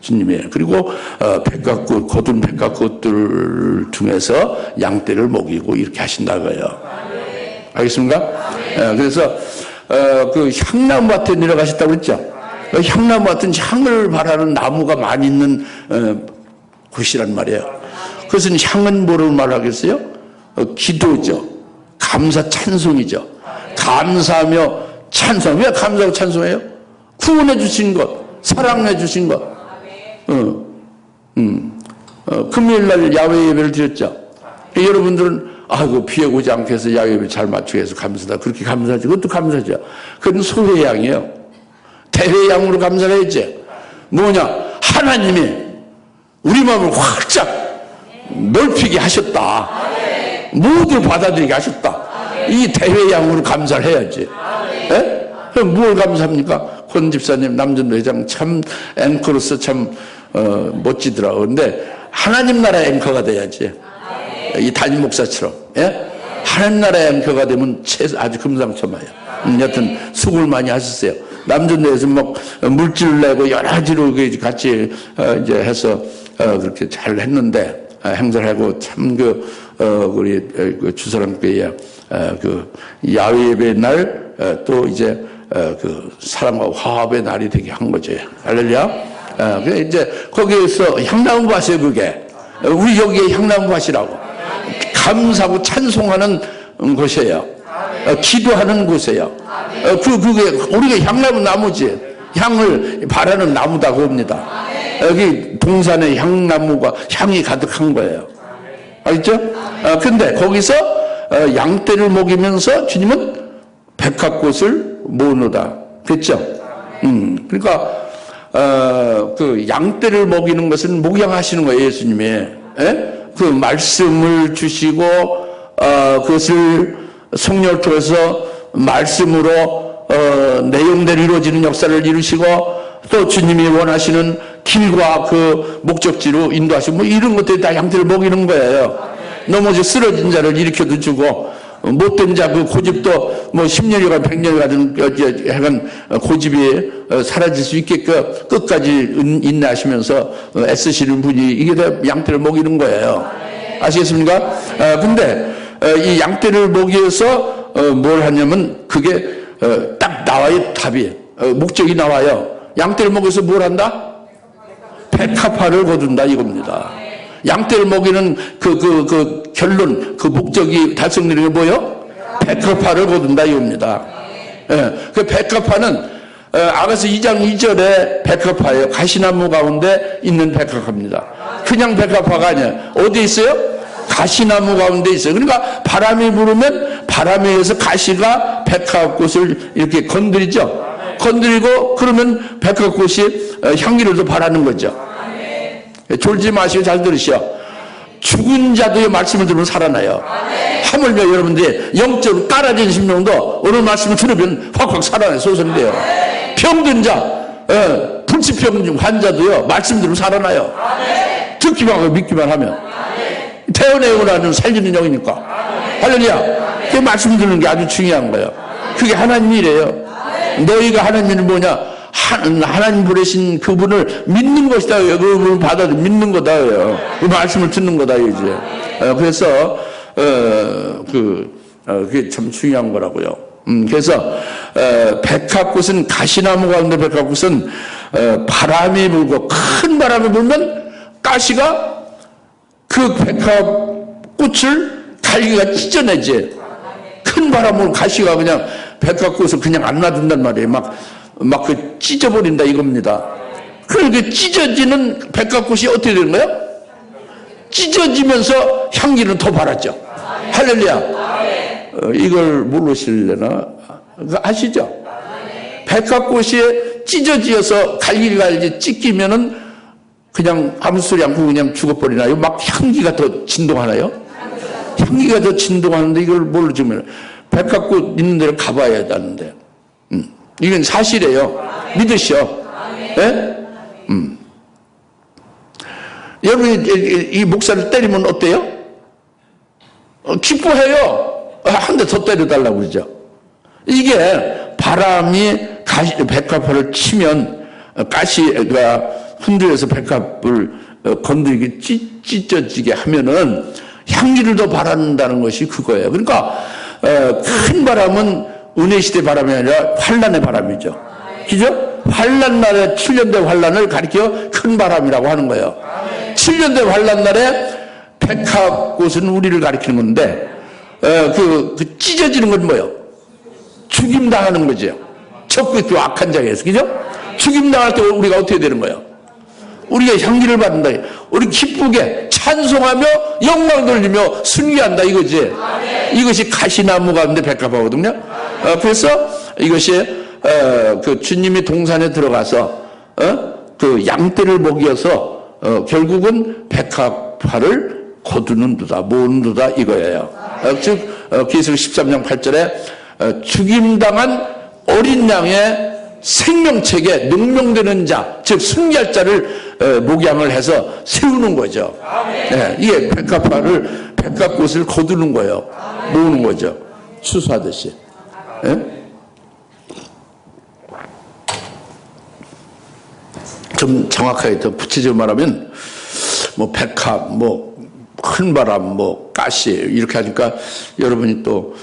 주님이 그리고 백합꽃 거둔 백합꽃들 중에서 양떼를 먹이고 이렇게 하신다고요. 알겠습니까? 그래서 그 향나무밭에 내려가셨다고 그랬죠. 향나무밭은 향을 바라는 나무가 많이 있는 곳이란 말이에요. 그것은 향은 뭐를 말하겠어요? 기도죠. 감사 찬송이죠. 감사하며 찬송. 왜 감사하고 찬송해요? 구원해 주신 것, 사랑해 주신 것. 금요일 날 야외 예배를 드렸죠. 여러분들은 아이고 비에 오지 않게 해서 야외 예배 잘 맞추게 해서 감사다. 그렇게 감사하죠. 그것도 감사죠. 그건 소회양이에요. 대회양으로 감사를 했지. 뭐냐? 하나님이 우리 마음을 활짝 넓히게 하셨다. 모두 받아들이게 하셨다. 이 대회양으로 감사를 해야지. 그럼 뭘 감사합니까? 권 집사님, 남전도 회장 참 앵커로서 참 멋지더라고. 근데 하나님 나라의 앵커가 돼야지. 이 담임 목사처럼. 하나님 나라의 앵커가 되면 아주 금상첨화예요. 여튼 수고를 많이 하셨어요. 남전도에서 막 물질을 내고 여러 가지로 같이 이제 해서 그렇게 잘 했는데 행사를 하고 참 우리 주사랑교회 그 야외 예배 날 또 이제 그 사랑과 화합의 날이 되게 한 거죠. 할렐루야. 그래 이제 거기에서 향나무 밭이에요. 그게 우리 여기에 향나무 밭이라고 감사하고 찬송하는 곳이에요. 기도하는 곳이에요. 그게 우리가 향나무 나무지 향을 바라는 나무다 그럽니다. 여기 동산에 향나무가 향이 가득한 거예요. 알겠죠? 근데 거기서 양떼를 먹이면서 주님은 백합꽃을 모으노다. 됐죠? 그러니까 그 양떼를 먹이는 것은 목양하시는 거예요, 예수님이. 그 말씀을 주시고 그것을 성령을 통해서 말씀으로 내용대로 이루어지는 역사를 이루시고 또 주님이 원하시는 길과 그 목적지로 인도하시고 뭐 이런 것들이 다 양떼를 먹이는 거예요. 넘어져 쓰러진 자를 일으켜도 주고 못된 자 그 고집도 뭐 10년이가 100년이 가든 고집이 사라질 수 있게끔 끝까지 인내하시면서 애쓰시는 분이 이게 다 양떼를 먹이는 거예요. 아시겠습니까? 근데 이 양떼를 먹여서 뭘 하냐면 그게 딱 나와요. 답이 목적이 나와요. 양떼를 먹여서 뭘 한다? 백합화를 거둔다 이겁니다. 양떼를 먹이는 그 결론, 그 목적이 달성되는 게 뭐예요? 백합화를 거둔다 이겁니다. 그 백합화는 아가서 2장 2절에 백합화예요. 가시나무 가운데 있는 백합화입니다. 그냥 백합화가 아니에요. 어디에 있어요? 가시나무 가운데 있어요. 그러니까 바람이 불으면 바람에 의해서 가시가 백합꽃을 이렇게 건드리죠. 건드리고 그러면 백합꽃이 향기를 더 바라는 거죠. 졸지 마시고 잘 들으시오. 죽은 자도의 말씀을 들으면 살아나요. 하물며 여러분들이 영적으로 깔아진 심령도 어느 말씀을 들으면 확확 살아나요. 소설인데요. 병든 자, 불치병 환자도요. 말씀 들으면 살아나요. 듣기만 하고 믿기만 하면. 태어내고 나는 살리는 영이니까. 할렐루야. 그 말씀 듣는 게 아주 중요한 거예요. 그게 하나님 일이에요. 너희가 하나님은 뭐냐? 하나님 부르신 그분을 믿는 것이다. 그분을 받아도 믿는 거다. 그 말씀을 듣는 거다. 이제. 그래서 그게 참 중요한 거라고요. 그래서 백합꽃은 가시나무 가운데 백합꽃은 바람이 불고 큰 바람이 불면 가시가 그 백합꽃을 갈기가 찢어내지. 큰 바람으로 가시가 그냥 백합꽃을 그냥 안 놔둔단 말이에요. 막 그 찢어버린다 이겁니다. 그렇게 찢어지는 백합꽃이 어떻게 되는 거예요? 찢어지면서 향기는 더 바랐죠. 할렐루야. 이걸 모르실려나? 아시죠? 백합꽃이 찢어지어서 갈기 찢기면은 그냥 아무 소리 않고 그냥 죽어버리나요? 막 향기가 더 진동하나요? 향기가 더 진동하는데 이걸 모르면 백합꽃 있는 데를 가봐야 하는데 이건 사실이에요. 믿으시오. 예? 여러분이 이 목사를 때리면 어때요? 기뻐해요. 한 대 더 때려달라고 그러죠. 이게 바람이 백합화를 치면 가시가 흔들려서 백합을 건드리게 찢어지게 하면은 향기를 더 바란다는 것이 그거예요. 그러니까 큰 바람은 은혜시대 바람이 아니라 환란의 바람이죠. 그죠? 환란날에 7년대 환란을 가리켜 큰 바람이라고 하는 거예요. 7년대 환란날에 백합꽃은 우리를 가리키는 건데 그 찢어지는 건 뭐예요? 죽임당하는 거죠. 적그리스도 악한 자에서. 그죠? 죽임당할 때 우리가 어떻게 되는 거예요? 우리가 향기를 받는다. 우리 기쁘게 찬송하며 영광 돌리며 순기한다 이거지. 이것이 가시나무 가운데 백합화거든요. 그래서 이것이 그 주님이 동산에 들어가서 그 양떼를 먹여서 결국은 백합화를 거두는도다 모으는도다 이거예요. 즉 계시록 13장 8절에 죽임당한 어린 양의 생명책에 능명되는 자, 즉 순기할 자를 목양을 해서 세우는 거죠. 네, 이게 백합꽃을 거두는 거예요. 모으는 거죠. 추수하듯이. 네? 좀 정확하게 더 구체적으로 말하면 뭐 백합, 뭐 큰 바람, 뭐 가시 이렇게 하니까 여러분이 또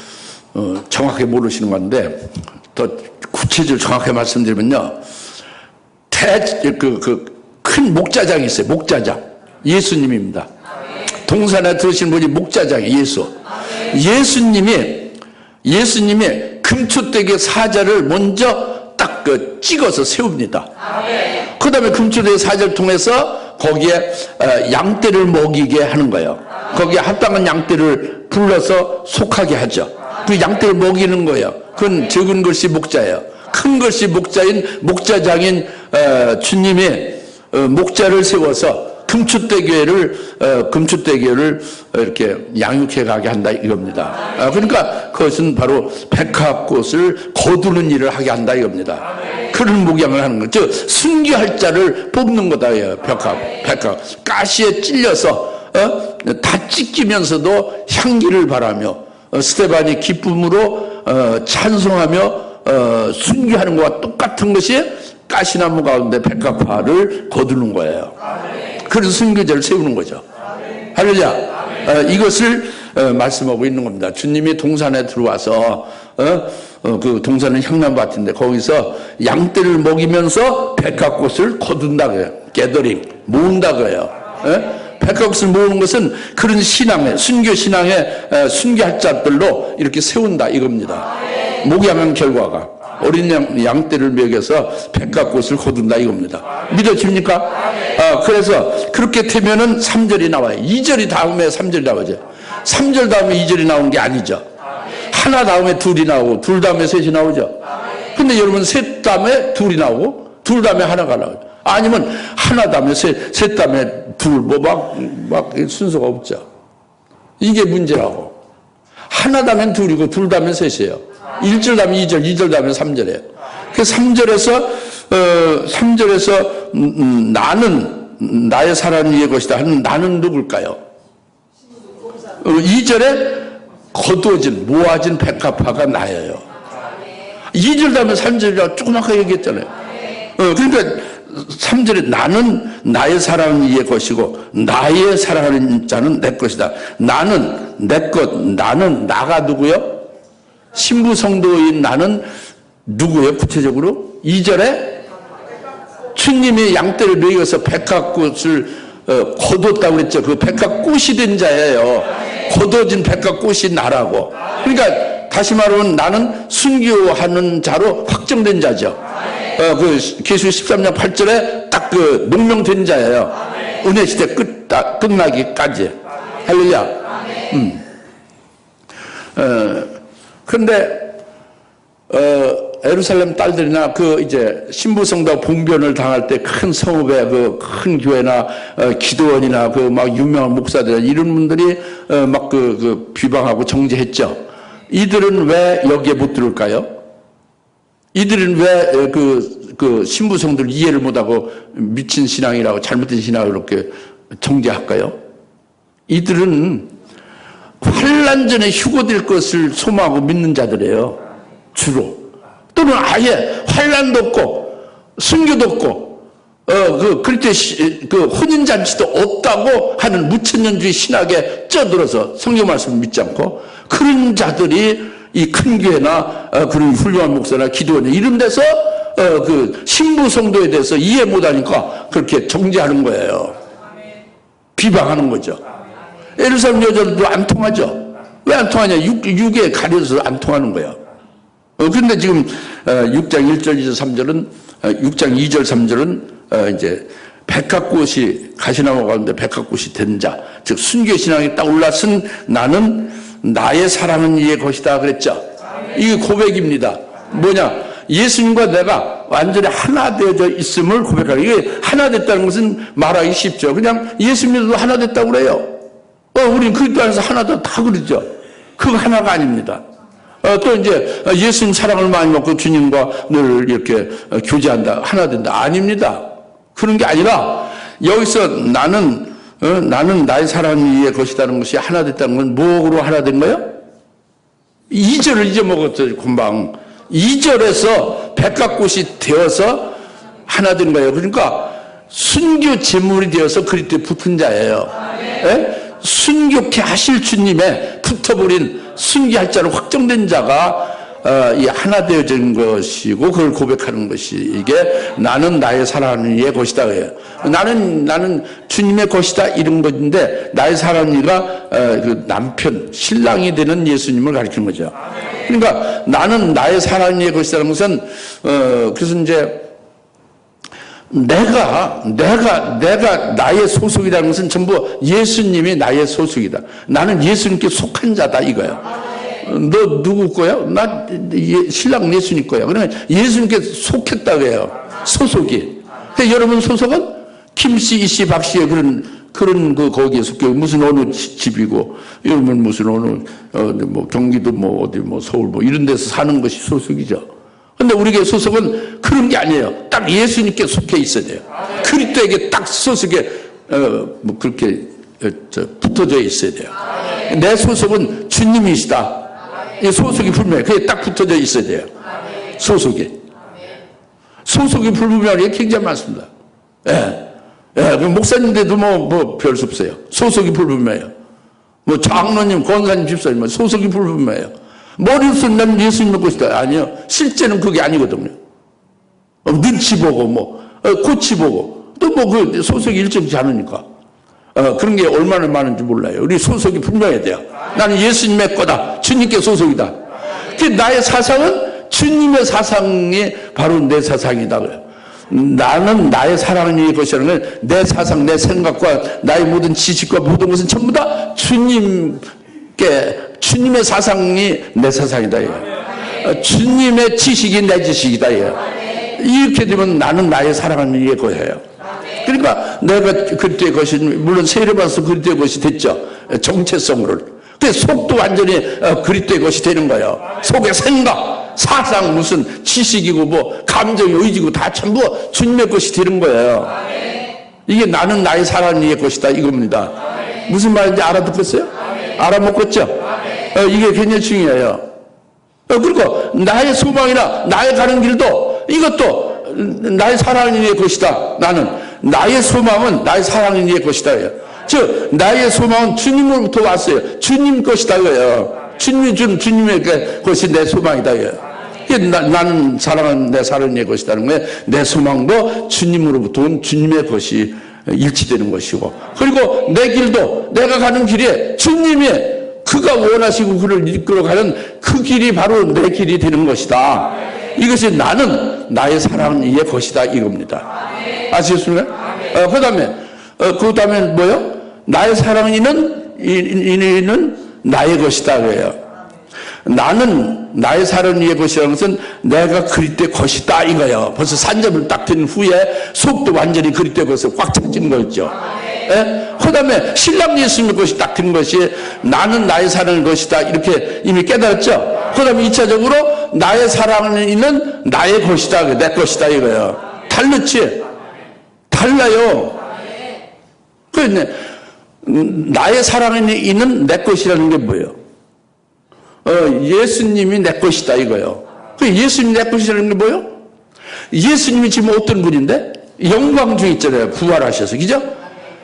정확하게 모르시는 건데 더 구체적으로 정확하게 말씀드리면요. 큰 목자장이 있어요. 목자장. 예수님입니다. 동산에 들으신 분이 목자장이 예수. 예수님이 금초대기 사자를 먼저 딱 찍어서 세웁니다. 그 다음에 금초대기 사자를 통해서 거기에 양떼를 먹이게 하는 거예요. 거기에 합당한 양떼를 불러서 속하게 하죠. 그 양떼를 먹이는 거예요. 그건 적은 것이 목자예요. 큰 것이 목자인 목자장인 주님이 목자를 세워서 금추대교회를 이렇게 양육해 가게 한다 이겁니다. 그러니까 그것은 바로 백합꽃을 거두는 일을 하게 한다 이겁니다. 그런 목양을 하는 거죠. 순기할 자를 뽑는 거다. 백합 가시에 찔려서 다 찢기면서도 향기를 바라며 스데반이 기쁨으로 찬송하며 순기하는 것과 똑같은 것이 가시나무 가운데 백합화를 거두는 거예요. 그래서 순교제를 세우는 거죠. 할렐루야. 이것을 말씀하고 있는 겁니다. 주님이 동산에 들어와서 그 동산은 향나무밭인데 거기서 양떼를 먹이면서 백합꽃을 거둔다고요. 게더링 모은다고요. 백합꽃을 모으는 것은 그런 신앙의 순교 신앙의 순교할 자들로 이렇게 세운다 이겁니다. 목양한 결과가 어린 양떼를 먹여서 백합꽃을 거둔다 이겁니다. 믿어집니까? 그래서 그렇게 되면은 3절이 나와요. 2절이 다음에 3절이 나오죠. 3절 다음에 2절이 나오는 게 아니죠. 하나 다음에 둘이 나오고 둘 다음에 셋이 나오죠. 근데 여러분 셋 다음에 둘이 나오고 둘 다음에 하나가 나오죠. 아니면 하나 다음에 셋 다음에 둘 막 순서가 없죠. 이게 문제라고. 하나 다음에 둘이고 둘 다음에 셋이에요. 1절 다음에 2절, 2절 다음에 3절이에요. 그 3절에서 나는 나의 사랑 위의 것이다 하는 나는 누굴까요? 2절에 거두어진 모아진 백합화가 나예요. 2절 다음에 3절이라고 조그맣게 얘기했잖아요. 그러니까 3절에 나는 나의 사랑은 이의 것이고 나의 사랑하는 자는 내 것이다. 나는 내 것, 나는 나가 누구요? 신부 성도인 나는 누구요? 구체적으로 2절에 주님이 양떼를 먹여서 백합꽃을 거뒀다고 그랬죠. 그 백합꽃이 된 자예요. 거둬진 백합꽃이 나라고. 그러니까 다시 말하면 나는 순교하는 자로 확정된 자죠. 그 계수 13장 8절에 딱 그 명명된 자예요. 은혜 시대 끝나기까지. 할렐루야. 그런데 예루살렘 딸들이나 그 이제 신부성도 봉변을 당할 때 큰 성읍의 그 큰 교회나 기도원이나 그 막 유명한 목사들 이런 분들이 막 그 비방하고 정죄했죠. 이들은 왜 여기에 못 들을까요? 이들은 왜 그 신부성들 이해를 못하고 미친 신앙이라고 잘못된 신앙을 이렇게 정죄할까요? 이들은 환난 전에 휴거될 것을 소망하고 믿는 자들이에요. 주로. 또는 아예 환난도 없고 순교도 없고 그 혼인잔치도 없다고 하는 무천년주의 신학에 쪄들어서 성경 말씀을 믿지 않고 그런 자들이 이 큰 교회나 그런 훌륭한 목사나 기도원 이런 데서 그 신부 성도에 대해서 이해 못하니까 그렇게 정죄하는 거예요. 비방하는 거죠. 예루살렘 여자들도 안 통하죠. 왜 안 통하냐? 육에 가려져서 안 통하는 거예요. 그런데 지금 6장 1절, 2절, 3절은 6장 2절, 3절은 이제 백합꽃이 가시나무 가운데 백합꽃이 된 자, 즉 순교 신앙이 딱 올라선 나는 나의 사랑은 이의 것이다 그랬죠. 이게 고백입니다. 뭐냐? 예수님과 내가 완전히 하나 되어져 있음을 고백하는. 이게 하나 됐다는 것은 말하기 쉽죠. 그냥 예수님도 하나 됐다고 그래요. 우리는 그리스도 안에서 하나다 다 그러죠. 그거 하나가 아닙니다. 또 이제 예수님 사랑을 많이 먹고 주님과 늘 이렇게 교제한다, 하나 된다. 아닙니다. 그런 게 아니라 여기서 나는 나의 사랑은 이의 것이라는 것이 하나 됐다는 건 뭐로 하나 된 거예요? 2절을 잊어먹었죠, 금방. 2절에서 백합꽃이 되어서 하나 된 거예요. 그러니까 순교 제물이 되어서 그리스도에 붙은 자예요. 예? 순교케 하실 주님에 붙어버린 순교할 자로 확정된 자가 이 하나 되어진 것이고 그걸 고백하는 것이 이게 나는 나의 사랑하는 이의 것이다. 나는 주님의 것이다 이런 것인데 나의 사랑하는 이가 그 남편 신랑이 되는 예수님을 가리키는 거죠. 그러니까 나는 나의 사랑하는 이의 것이라는 것은 그래서 이제 내가 나의 소속이라는 것은 전부 예수님이 나의 소속이다. 나는 예수님께 속한 자다 이거야. 너 누구 거야? 나 신랑 예수님 거야. 그러면 예수님께 속했다고 해요. 소속이. 근데 여러분 소속은 김씨, 이씨, 박씨의 그런 거기에 속해. 무슨 어느 집이고, 여러분 무슨 어느 뭐 경기도 뭐 어디 뭐 서울 뭐 이런 데서 사는 것이 소속이죠. 근데 우리의 소속은 그런 게 아니에요. 딱 예수님께 속해 있어야 돼요. 그리스도에게 딱 소속에 뭐 그렇게 붙어져 있어야 돼요. 내 소속은 주님이시다. 이 소속이 분명해. 그게 딱 붙어져 있어야 돼요. 소속이 불분명한 게 굉장히 많습니다. 목사님들도 뭐 별 수 없어요. 소속이 불분명해요. 뭐 장로님, 권사님, 집사님 소속이 불분명해요. 머리로서는 나는 예수님 믿고 있다. 아니요. 실제는 그게 아니거든요. 눈치 보고 뭐 고치 보고 또 뭐 그 소속이 일정치 않으니까 그런 게 얼마나 많은지 몰라요. 우리 소속이 분명해야 돼요. 나는 예수님의 거다. 주님께 소속이다. 그 나의 사상은 주님의 사상이 바로 내 사상이다 그래요. 나는 나의 사랑은 이 것이라는 건 내 사상, 내 생각과 나의 모든 지식과 모든 것은 전부 다 주님의 사상이 내 사상이다. 주님의 지식이 내 지식이다. 이렇게 되면 나는 나의 사랑하는 이의 거예요. 그러니까 내가 그리스도의 것이 물론 세례받아서 그리스도의 것이 됐죠. 정체성으로. 그 속도 완전히 그리스도의 것이 되는 거예요. 속의 생각, 사상, 무슨 지식이고 뭐 감정, 의지고 다 전부 주님의 것이 되는 거예요. 이게 나는 나의 사랑하는 이의 것이다 이겁니다. 무슨 말인지 알아듣겠어요? 알아먹었죠? 이게 굉장히 중요해요. 그리고 나의 소망이나 나의 가는 길도 이것도 나의 사랑인 이의 것이다. 나는 나의 소망은 나의 사랑인 이의 것이다. 즉 나의 소망은 주님으로부터 왔어요. 주님 것이다. 주님이 준 주님의 것이 내 소망이다. 나는 사랑은 내 사랑인 이의 것이다는 거예요. 내 소망도 주님으로부터 온 주님의 것이 일치되는 것이고, 그리고 내 길도 내가 가는 길에 주님이 그가 원하시고 그를 이끌어가는 그 길이 바로 내 길이 되는 것이다. 이것이 나는 나의 사랑은 이의 것이다 이겁니다. 아시겠습니까? 그 다음에 뭐요? 나의 사랑은 이는 나의 것이다 그래요. 나는 나의 사랑은 이의 것이라는 것은 내가 그리때 것이다 이거예요. 벌써 산접을 딱 든 후에 속도 완전히 그리때 것을 꽉 차진 거였죠. 그 다음에 신랑 예수님의 것이 딱 든 것이 나는 나의 사랑의 것이다 이렇게 이미 깨달았죠. 그 다음에 2차적으로 나의 사랑은 있는 나의 것이다, 내 것이다 이거예요. 다르지? 달라요. 그런데 나의 사랑에 있는 내 것이라는 게 뭐예요? 예수님이 내 것이다 이거예요. 그 예수님이 내 것이라는 게 뭐예요? 예수님이 지금 어떤 분인데? 영광 중에 있잖아요. 부활하셔서. 그죠?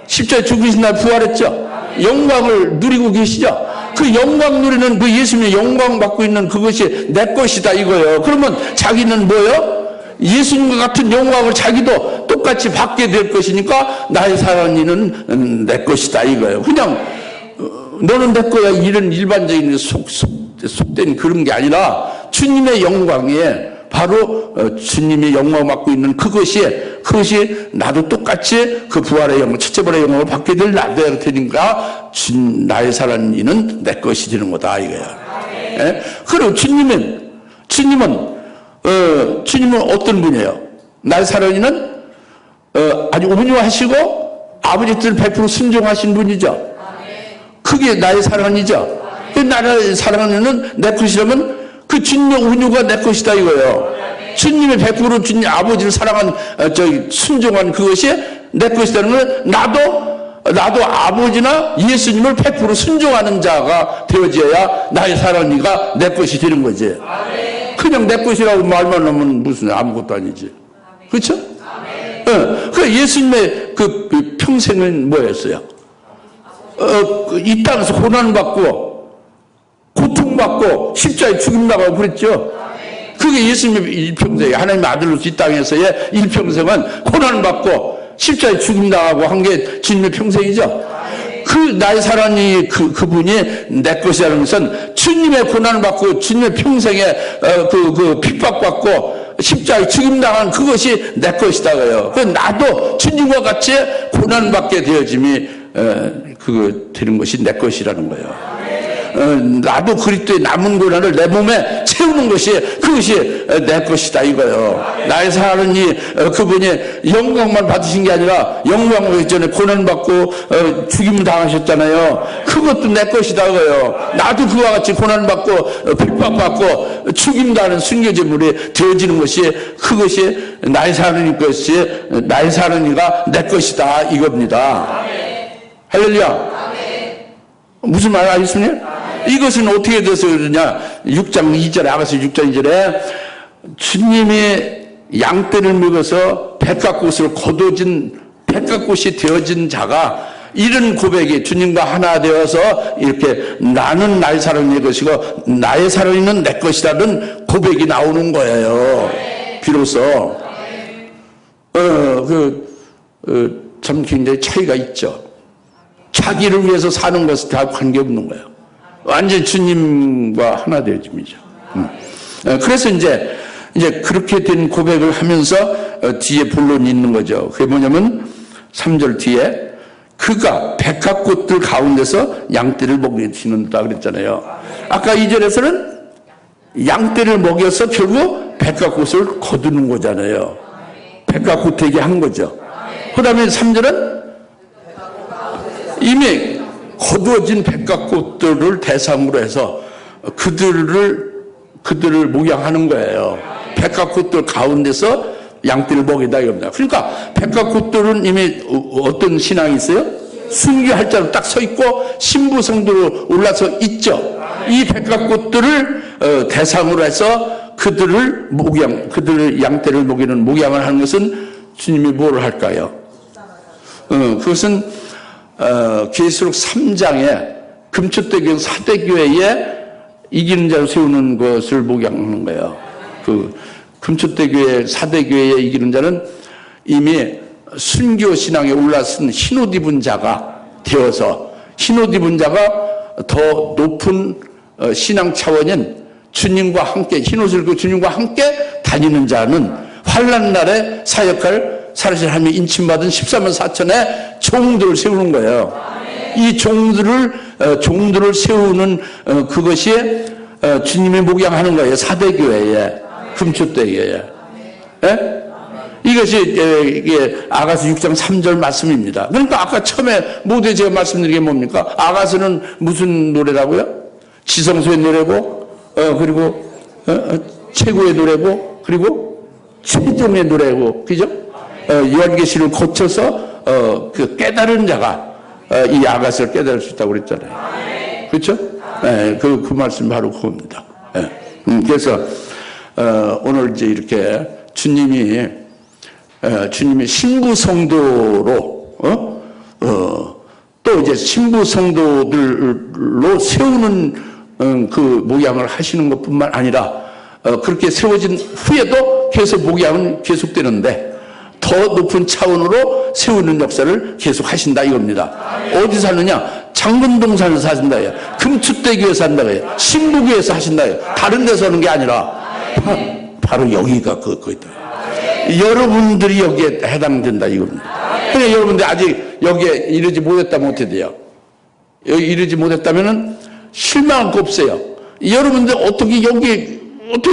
십자가에 죽으신 날 부활했죠? 영광을 누리고 계시죠? 그 영광 누리는 그 예수님의 영광 받고 있는 그것이 내 것이다 이거예요. 그러면 자기는 뭐예요? 예수님과 같은 영광을 자기도 똑같이 받게 될 것이니까 나의 사랑이는 내 것이다 이거예요. 그냥 너는 내 거야 이런 일반적인 속된 그런 게 아니라 주님의 영광에 바로 주님이 영광을 받고 있는 그것이 나도 똑같이 그 부활의 영광, 첫째 부활의 영광을 받게 될 나도 될 테니까 나의 사랑이는 내 것이 되는 거다 이거야. 그리고 주님은 어떤 분이에요? 나의 사랑이는 아주 온유하시고 아버지 뜻을 100% 순종하신 분이죠. 그게 나의 사랑이죠. 나의 사랑은 내 것이라면 그 주님의 온유가 내 것이다 이거예요. 주님의 100% 주님 아버지를 사랑한 순종한 그것이 내 것이라는 건 나도 아버지나 예수님을 100% 순종하는 자가 되어져야 나의 사랑이가 내 것이 되는 거지. 그냥 내 것이라고 말만 하면 무슨 아무것도 아니지. 그렇죠? 그 예수님의 그 평생은 뭐였어요? 이 땅에서 고난받고 고통받고 십자가에 죽임 나가고 그랬죠. 그게 예수님의 일평생, 하나님의 아들로서 이 땅에서의 일평생은 고난받고 십자가에 죽임 나가고 한 게 주님의 평생이죠. 그 나의 사랑이 그분이 내 것이라는 것은 주님의 고난을 받고 주님의 평생에 그 핍박받고 십자가에 죽임 당한 그것이 내 것이다고요. 그 나도 주님과 같이 고난받게 되어짐이 그거 되는 것이 내 것이라는 거예요. 나도 그리스도의 남은 고난을 내 몸에 채우는 것이 그것이 내 것이다 이거예요. 나의 사랑이 그분이 영광만 받으신 게 아니라 영광을 전에 고난받고 죽임을 당하셨잖아요. 그것도 내 것이다 이거예요. 나도 그와 같이 고난받고 핍박받고 죽임당하는 순교제물이 되어지는 것이 그것이 나의 사랑이 것이 나의 사랑이가 내 것이다 이겁니다. 할렐루야. 무슨 말 알겠습니까? 이것은 어떻게 돼서 그러냐? 6장 2절에 아가서 6장 2절에 주님이 양떼를 먹어서 백합꽃으로 거둬진 백합꽃이 되어진 자가 이런 고백이 주님과 하나 되어서 이렇게 나는 나의 사랑의 것이고 나의 사랑은 내 것이라는 고백이 나오는 거예요. 비로소 참 굉장히 차이가 있죠. 자기를 위해서 사는 것은 다 관계없는 거예요. 완전 주님과 하나 되어짐이죠. 그래서 이제 그렇게 된 고백을 하면서 뒤에 본론이 있는 거죠. 그게 뭐냐면 3절 뒤에 그가 백합꽃들 가운데서 양떼를 먹이시는다 그랬잖아요. 아까 2절에서는 양떼를 먹여서 결국 백합꽃을 거두는 거잖아요. 백합꽃 되게 한 거죠. 그 다음에 3절은 이미 거두어진 백합꽃들을 대상으로 해서 그들을 목양하는 거예요. 백합꽃들 가운데서 양떼를 먹이다 이겁니다. 그러니까 백합꽃들은 이미 어떤 신앙이 있어요? 순교할 자로 딱 서 있고 신부성도로 올라서 있죠. 이 백합꽃들을 대상으로 해서 그들을 그들의 양떼를 먹이는 목양을 하는 것은 주님이 뭘 할까요? 그것은 계시록 3장에 금초대교회 사대교회에 이기는 자를 세우는 것을 목양하는 거예요. 그 금초대교회 사대교회에 이기는 자는 이미 순교 신앙에 올라선 흰옷 입은 자가 되어서 흰옷 입은 자가 더 높은 신앙 차원인 주님과 함께 흰옷을 입고 주님과 함께 다니는 자는 환난 날에 사역할 살아신 하나님의 인침받은 13만 4천의 종들을 세우는 거예요. 이 종들을 세우는 그것이 주님이 목양하는 거예요. 사대교회에 금초대교회에. 이것이 이게 아가서 6장 3절 말씀입니다. 그러니까 아까 처음에 모두에 제가 말씀드린 게 뭡니까? 아가서는 무슨 노래라고요? 지성소의 노래고 그리고 최고의 노래고 그리고 최종의 노래고 그죠? 요한계시를 거쳐서 그 깨달은 자가 이 아가서를 깨달을 수 있다고 그랬잖아요. 그렇죠? 그 말씀 바로 그겁니다. 그래서 오늘 이제 이렇게 주님이 신부 성도로 또 이제 신부 성도들로 세우는 그 목양을 하시는 것뿐만 아니라 그렇게 세워진 후에도 계속 목양은 계속되는데 더 높은 차원으로 세우는 역사를 계속 하신다 이겁니다. 어디서 하느냐? 장근동산에서 하신다요. 금초대교에서 한다고요. 신부교에서 하신다요. 다른 데서 하는 게 아니라 바로 여기가 그거다. 여러분들이 여기에 해당된다 이겁니다. 그러니까 여러분들 아직 여기에 이르지 못했다면 어떻게 돼요? 여기 이르지 못했다면은 실망할 거 없어요. 여러분들 어떻게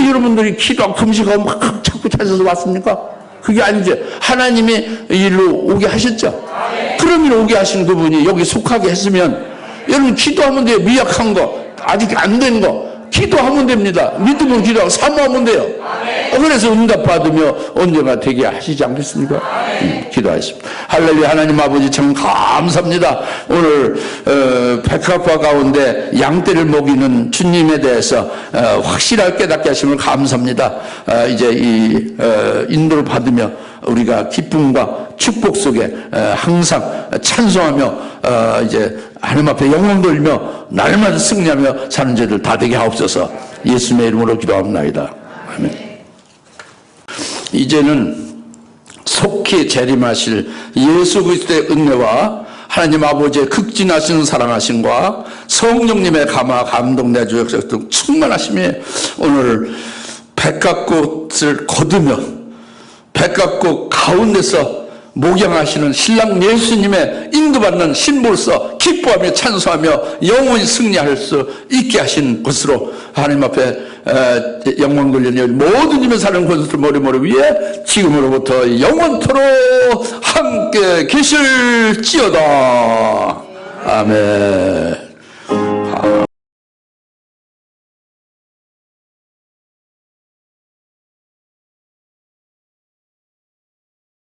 여러분들이 기도하고 금식하고 막 자꾸 찾아서 왔습니까? 그게 아니죠. 하나님이 일로 오게 하셨죠. 그런 일로 오게 하신 그분이 여기 속하게 했으면 여러분 기도하면 돼요. 미약한 거 아직 안 된 거 기도하면 됩니다. 믿으면 기도하고 사모하면 돼요. 그래서 응답받으며 언젠가 되게 하시지 않겠습니까? 기도하십니다. 할렐루야. 하나님 아버지 참 감사합니다. 오늘 백합화 가운데 양떼를 먹이는 주님에 대해서 확실하게 깨닫게 하심을 감사합니다. 이제 이 인도를 받으며 우리가 기쁨과 축복 속에 항상 찬송하며 이제 하나님 앞에 영광 돌리며 날마다 승리하며 사는 저들 다 되게 하옵소서. 예수님의 이름으로 기도합니다. 아멘. 이제는 속히 재림하실 예수 그리스도의 은혜와 하나님 아버지의 극진하신 사랑하심과 성령님의 감화 감동 내주 역사 등 충만하심이 오늘 백합꽃을 거두며 백합꽃 가운데서 목양하시는 신랑 예수님의 인도받는 신부로서 기뻐하며 찬송하며 영원히 승리할 수 있게 하신 것으로 하나님 앞에 영광 돌리는 모든 힘을 사는 권수들 머리 위에 지금으로부터 영원토록 함께 계실지어다. 아멘.